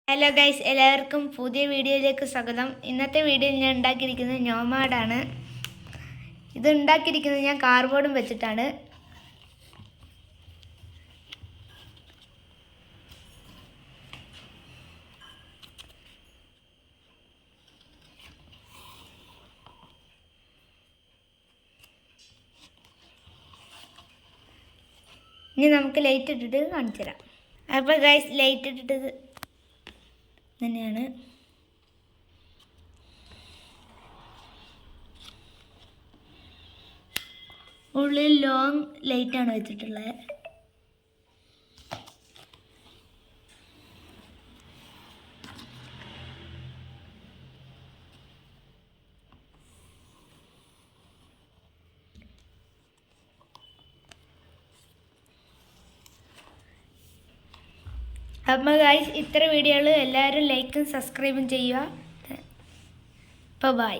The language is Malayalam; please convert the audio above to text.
ഹലോ ഗൈസ്, എല്ലാവർക്കും പുതിയ വീഡിയോയിലേക്ക് സ്വാഗതം. ഇന്നത്തെ വീഡിയോയിൽ ഞാൻ ഉണ്ടാക്കിയിരിക്കുന്നത് നോമാഡാണ്. ഇത് ഉണ്ടാക്കിയിരിക്കുന്നത് ഞാൻ കാർഡ്ബോർഡും വെച്ചിട്ടാണ്. ഇനി നമുക്ക് ലൈറ്റ് ഇട്ടിട്ട് കാണിച്ചു തരാം. അപ്പോൾ ഗൈസ്, ലൈറ്റ് ഇട്ടിട്ട് തന്നെയാണ്. ഉള്ളിൽ ലോങ് ലൈറ്റാണ് വെച്ചിട്ടുള്ളത്. അപ്പോൾ ഗൈസ്, ഇത്ര വീഡിയോകൾ എല്ലാവരും ലൈക്കും സബ്സ്ക്രൈബും ചെയ്യുക. ബൈ.